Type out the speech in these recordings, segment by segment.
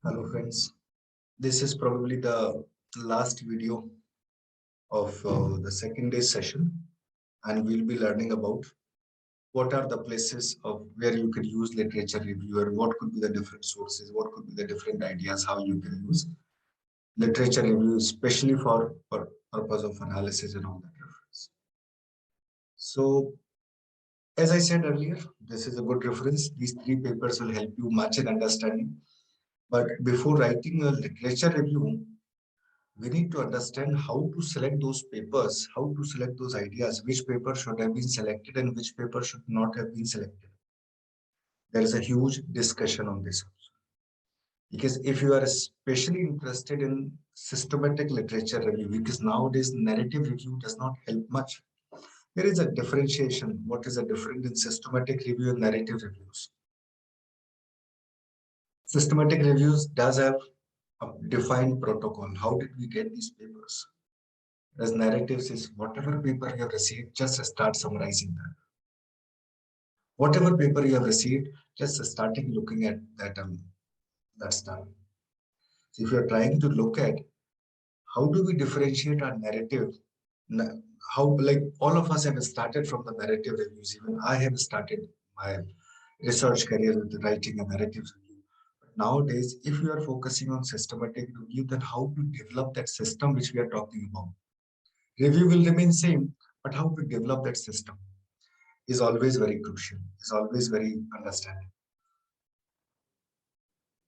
Hello friends, this is probably the last video of the second day session, and we'll be learning about what are the places of where you can use literature reviewer, what could be the different sources, what could be the different ideas, how you can use literature review, especially for purpose of analysis and all that reference. So as I said earlier, this is a good reference. These three papers will help you much in understanding. But before writing a literature review, we need to understand how to select those papers, how to select those ideas, which paper should have been selected and which paper should not have been selected. There is a huge discussion on this. Because if you are especially interested in systematic literature review, because nowadays narrative review does not help much. There is a differentiation. What is the difference in systematic review and narrative reviews? Systematic reviews does have a defined protocol. How did we get these papers? As narratives is whatever paper you have received, just start summarizing that. Whatever paper you have received, just starting looking at that. That's done. So if you are trying to look at how do we differentiate our narrative, how like all of us have started from the narrative reviews. Even I have started my research career with writing a narrative review. But nowadays, if you are focusing on systematic review, then how to develop that system which we are talking about. Review will remain same, but how to develop that system is always very crucial, is always very understanding.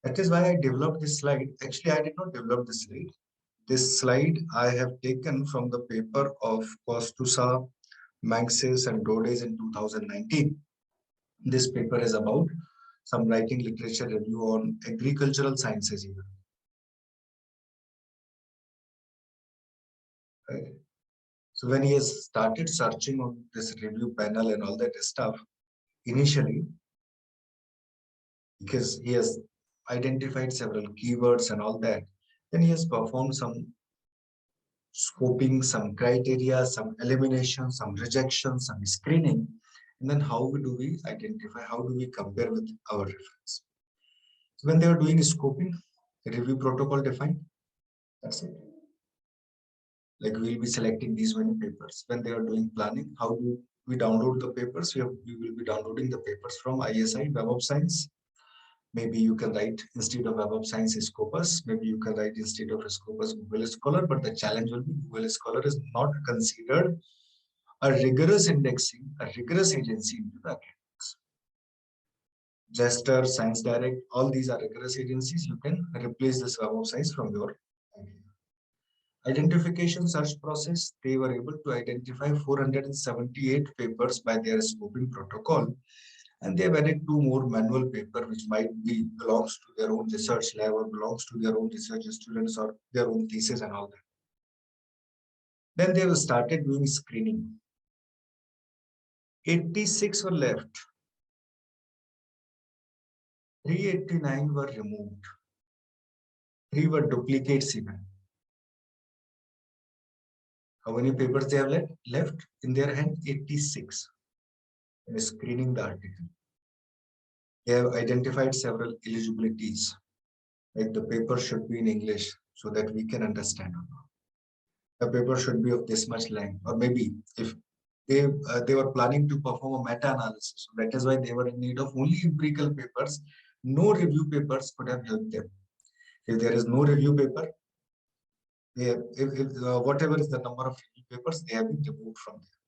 That is why I developed this slide. Actually, I did not develop this slide. This slide I have taken from the paper of Kostusa, Manxis and Rhodes in 2019. This paper is about some writing literature review on agricultural sciences even. Right? So when he has started searching on this review panel and all that stuff, initially, because he has identified several keywords and all that, then he has performed some scoping, some criteria, some elimination, some rejection, some screening, and then how do we identify, how do we compare with our reference? So when they are doing scoping, the review protocol defined, that's it. Like we'll be selecting these many papers. When they are doing planning, how do we download the papers? We will be downloading the papers from ISI, Web of Science. Maybe you can write instead of Web of Science Scopus. Maybe you can write instead of Scopus Google Scholar. But the challenge will be Google Scholar is not considered a rigorous indexing, a rigorous agency into the academics. Jester, Science Direct, all these are rigorous agencies. You can replace this Web of Science from your idea. Identification search process, they were able to identify 478 papers by their scoping protocol. And they have added two more manual paper, which might be belongs to their own research lab or belongs to their own research students or their own thesis and all that. Then they have started doing screening. 86 were left. 389 were removed. 3 were duplicates even. How many papers they have left in their hand? 86. And screening the article. They have identified several eligibilities. Like the paper should be in English so that we can understand or not. The paper should be of this much length, or maybe if they were planning to perform a meta-analysis, so that is why they were in need of only empirical papers. No review papers could have helped them. If there is no review paper, whatever is the number of review papers, they have been removed from there.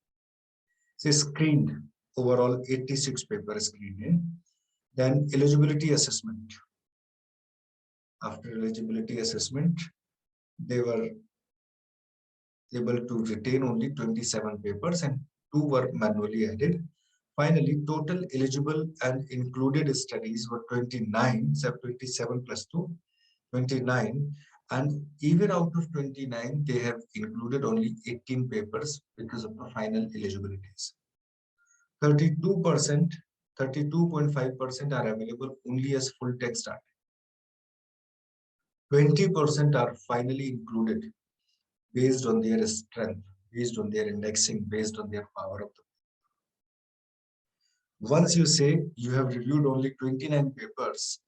So screened, overall 86 papers screened in. Then eligibility assessment. After eligibility assessment, they were able to retain only 27 papers and 2 were manually added. Finally, total eligible and included studies were 29, so 27 plus 2, 29. And even out of 29, they have included only 18 papers because of the final eligibilities. 32%, 32.5% are available only as full text articles. 20% are finally included based on their strength, based on their indexing, based on their power of the. Once you say you have reviewed only 29 papers,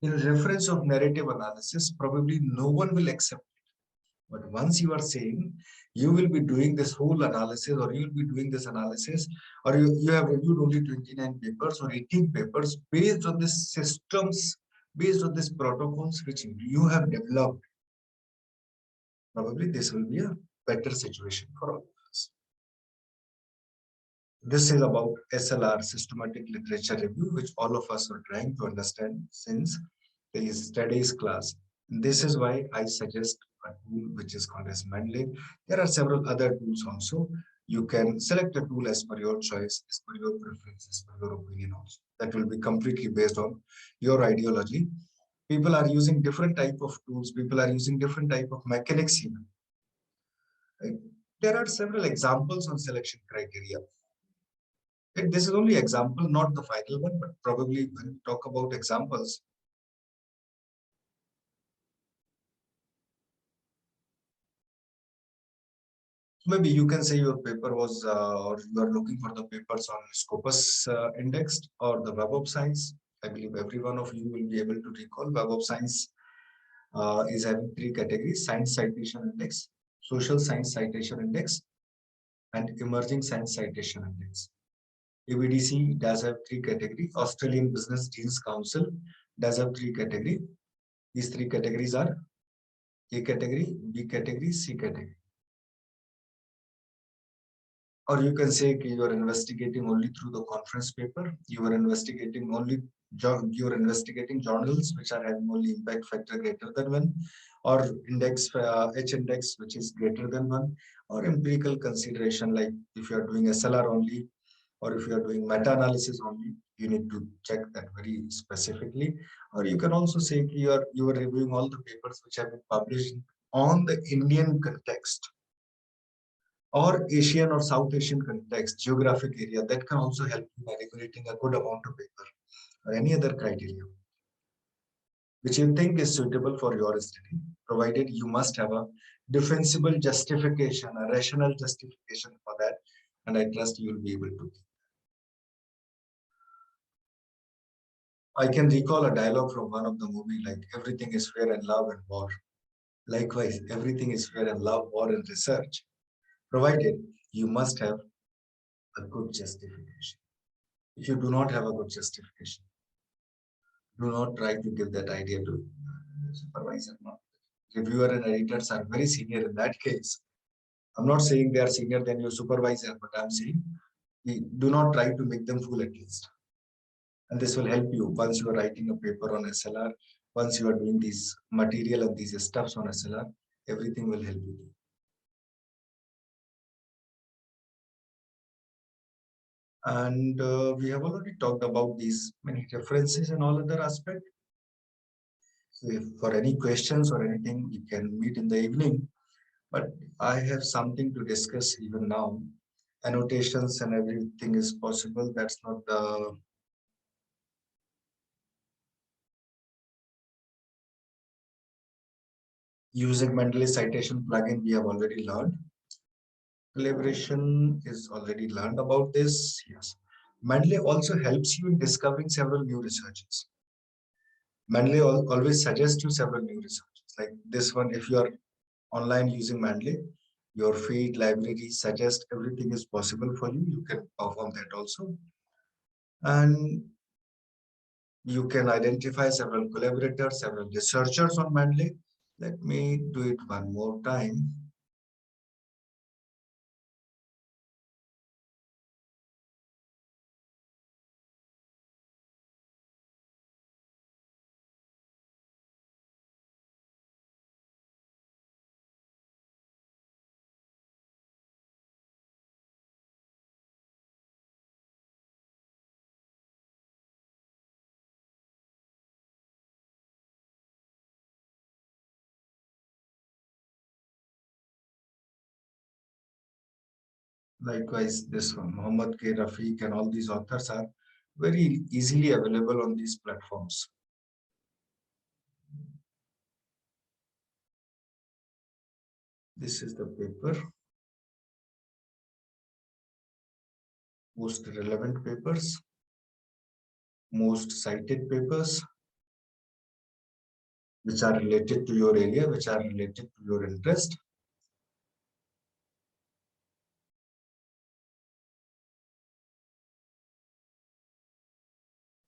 In reference of narrative analysis, probably no one will accept. But once you are saying you will be doing this whole analysis, or you will be doing this analysis, or you have reviewed only 29 papers or 18 papers based on this systems, based on these protocols which you have developed, probably this will be a better situation for all of us. This is about SLR, systematic literature review, which all of us are trying to understand since the studies class. This is why I suggest a tool which is called as Mendeley. There are several other tools also. You can select a tool as per your choice, as per your preferences, as per your opinion also. That will be completely based on your ideology. People are using different type of tools. People are using different type of mechanics here. Right? There are several examples on selection criteria. This is only example, not the final one, but probably when we talk about examples, maybe you can say your paper was, or you are looking for the papers on Scopus indexed or the Web of Science. I believe every one of you will be able to recall Web of Science is having three categories: Science Citation Index, Social Science Citation Index, and Emerging Science Citation Index. ABDC does have three categories. Australian Business Deals Council does have three categories. These three categories are A category, B category, C category. Or you can say you are investigating only through the conference paper. You are investigating only you are investigating journals which are having only impact factor greater than one, or index H index which is greater than one, or empirical consideration like if you are doing SLR only, or if you are doing meta-analysis only, you need to check that very specifically. Or you can also say you are reviewing all the papers which have been published on the Indian context or Asian or South Asian context, geographic area, that can also help you by regulating a good amount of paper or any other criteria which you think is suitable for your study, provided you must have a defensible justification, a rational justification for that, and I trust you will be able to. I can recall a dialogue from one of the movie like everything is fair in love and war. Likewise, everything is fair in love, war, and research, provided you must have a good justification. If you do not have a good justification, do not try to give that idea to supervisor. No. Reviewer and editors are very senior in that case. I'm not saying they are senior than your supervisor, but I'm saying do not try to make them fool at least. And this will help you once you are writing a paper on SLR, once you are doing these material and these stuffs on SLR, everything will help you. And we have already talked about these many references and all other aspects. So if for any questions or anything, we can meet in the evening. But I have something to discuss even now. Annotations and everything is possible. That's not the using Mendeley citation plugin we have already learned. Collaboration is already learned about this. Yes. Mendeley also helps you in discovering several new researches. Mendeley always suggests you several new researches. Like this one, if you are online using Mendeley, your feed library suggests everything is possible for you. You can perform that also. And you can identify several collaborators, several researchers on Mendeley. Let me do it one more time. Likewise, this one, Muhammad K. Rafiq and all these authors are very easily available on these platforms. This is the paper, most relevant papers, most cited papers, which are related to your area, which are related to your interest.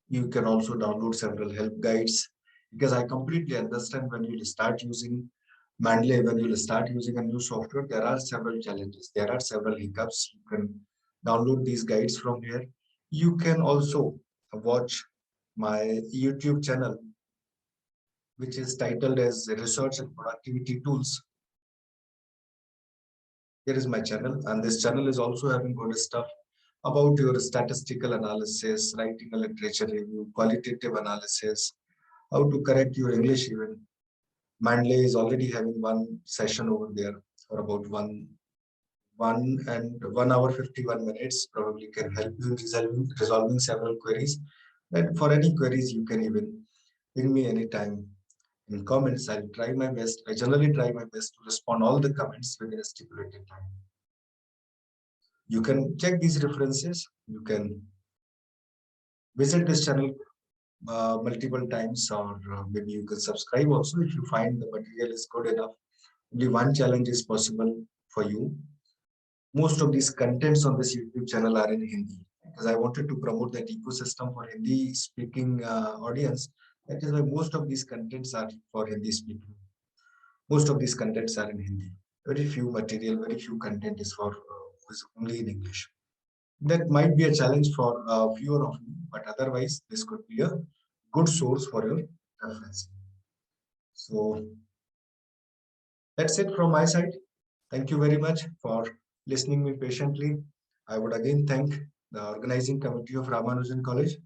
You can also download several help guides, because I completely understand when you start using Mendeley, when you start using a new software, there are several challenges, there are several hiccups. You can download these guides from here. You can also watch my YouTube channel, which is titled as Research and Productivity Tools. Here is my channel, and this channel is also having good stuff about your statistical analysis, writing a literature review, qualitative analysis, how to correct your English even. Mendeley is already having one session over there for about 1 hour 51 minutes. Probably can help you in resolving several queries. And for any queries, you can even ping me anytime in comments. I'll try my best. I generally try my best to respond all the comments within a stipulated time. You can check these references. You can visit this channel multiple times, or maybe you can subscribe also if you find the material is good enough. Only one challenge is possible for you. Most of these contents on this YouTube channel are in Hindi, because I wanted to promote that ecosystem for Hindi speaking audience. That is why most of these contents are for Hindi speaking. Most of these contents are in Hindi. Very few material, very few content is only in English. That might be a challenge for fewer of you, but otherwise this could be a good source for your reference. So that's it from my side. Thank you very much for listening me patiently. I would again thank the organizing committee of Ramanujan College.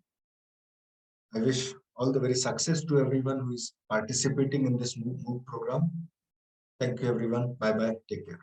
I wish all the very success to everyone who is participating in this MOOC program. Thank you everyone. Bye bye. Take care.